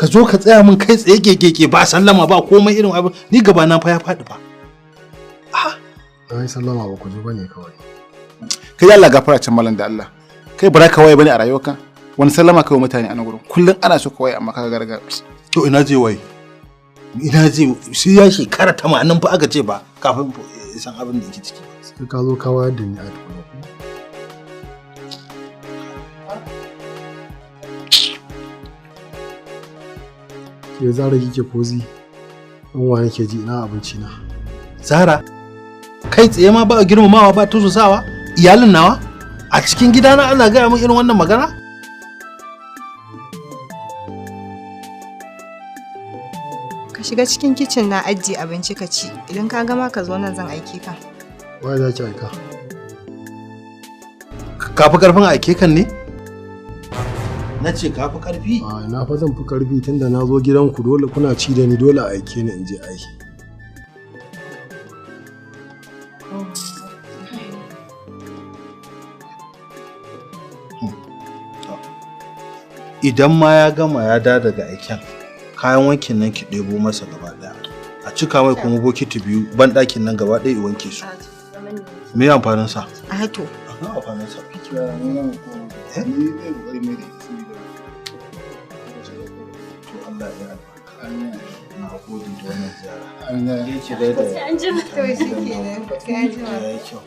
ka zo ka tsaya min kai tsaye keke ba sallama ba komai irin abin ni gaba na fa ya faɗi fa. Ai sallama ba ku zo bane kawai. Kai Allah gafara can malam da Allah. Kai bara ka waye bane a rayuwarka? Wani sallama kai wa mutane a nan gurin. Kullun ana so ka waye amma ka garga. To ina je waye? Ina je shi ya shekara 80 fa aka ce ba kafin san abin da yake ciki. Sai ka zo ka wayar da ni a tukuna. Ke Zara kike kozi? An wa yake ji ina abinci na. Zara kai tsaye ma ba girmamawa ba tususawa iyalin nawa a cikin gidana ana gaya min irin wannan magana? Ka shiga cikin kicin na ajiye abinci ka ci idan ka gama ka zo nan zan aike ka. Wai za ki aika? Ka fi karfin aike kan ne? Na ce ka fi karfi? Na fa zan fi karfi tunda na zo gidanku dole kuna ci da ni dole a aike ni in je aiki. Idan ma ya gama ya da daga aiken kayan wankin nan ki ɗebo masa gaba ɗaya a cika mai kuma bokiti 2 ban ɗakin nan gaba ɗaya i wanke su. Me amfanin sa? A to. Amfanin sa. To Allah ya albarka. Na gode da wannan ziyara. Yake da sai an jima to shikenan sai an jima.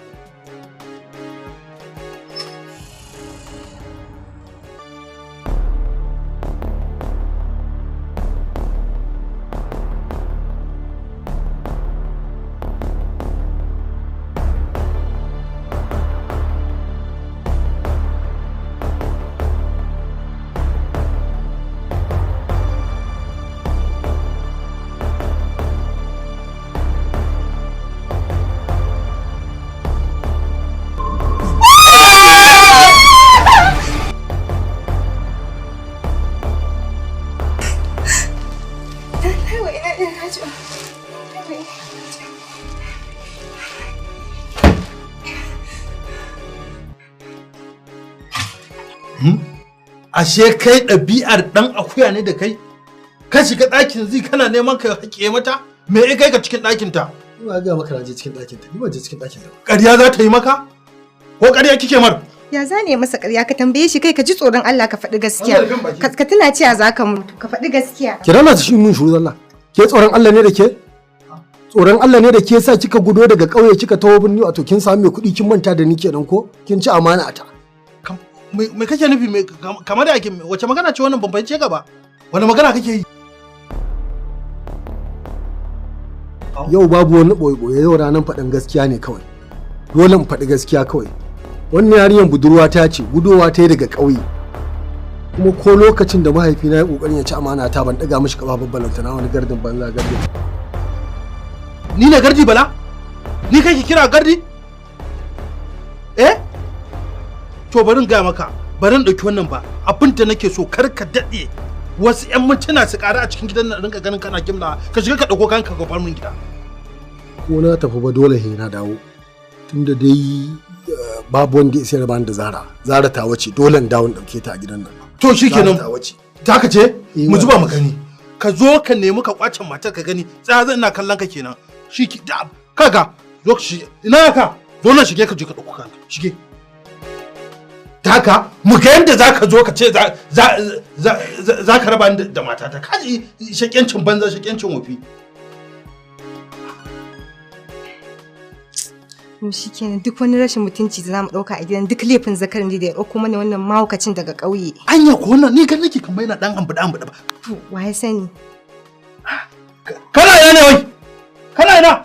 Ashe kai ɗabi'ar ɗan akuya ne da kai? Ka shiga ɗakin zai kana neman ka haƙe mata? Me ya kai ka cikin ɗakin ta? Ni ba ga maka na je cikin ɗakin ta. Ni ba je cikin ɗakin ta. Ƙarya za ta yi maka? Ko ƙarya kike mar? Ya zane masa ƙarya ka tambaye shi kai ka ji tsoron Allah ka faɗi gaskiya. Ka tuna cewa za ka mutu ka faɗi gaskiya. Ki rana shi mun shuru Allah. Ke tsoron Allah ne da ke? Tsoron Allah ne da ke sa kika gudo daga ƙauye kika tawo birni wato kin samu mai kuɗi kin manta da ni kenan ko? Kin ci amana ta. Me kake nufi kamar da ake wace magana ce wannan ban fahimce ka ba? Wani magana kake yi? Yau babu wani boye-boye yau ranar faɗin gaskiya ne kawai. Dole mu faɗi gaskiya kawai. Wannan yarinyar budurwa ta ce gudowa ta yi daga ƙauye. Kuma ko lokacin da mahaifina ya ƙoƙarin ya ci amana ta ban ɗaga mishi ƙafa babbalanta na wani gardin banza gardin. Ni ne gardi bala? Ni kai ki kira gardi? To barin ga maka barin ɗauki wannan ba abin da nake so kar ka daɗe wasu 'yan mintuna su ƙara a cikin gidan nan rinka ganin kana gimla ka shiga ka ɗauko kanka ka min gida. Ko na tafi ba dole he na dawo tunda dai babu wanda ya sayar da Zara. Zara ta wace dole in dawo in ɗauke ta a gidan nan. To shikenan ta ka ce mu zuba mu gani ka zo ka nemi ka kwace matar ka gani tsaya zan ina kallon ka kenan shi kaga zo ka shige ina ka zo na shige ka je ka ɗauko kanka shige. Haka mu ga yadda za ka zo ka ce za ka raba da matata kaji shakencin banza shakencin wofi. Shi kenan duk wani rashin mutunci da za mu ɗauka a gidan duk laifin zakarin da ya ɗauko mana wannan mahaukacin daga ƙauye. Anya ko wannan ni kan nake kamar yana ɗan ambuɗa ba. To wa ya sani? Kana ina ne wai? Kana ina?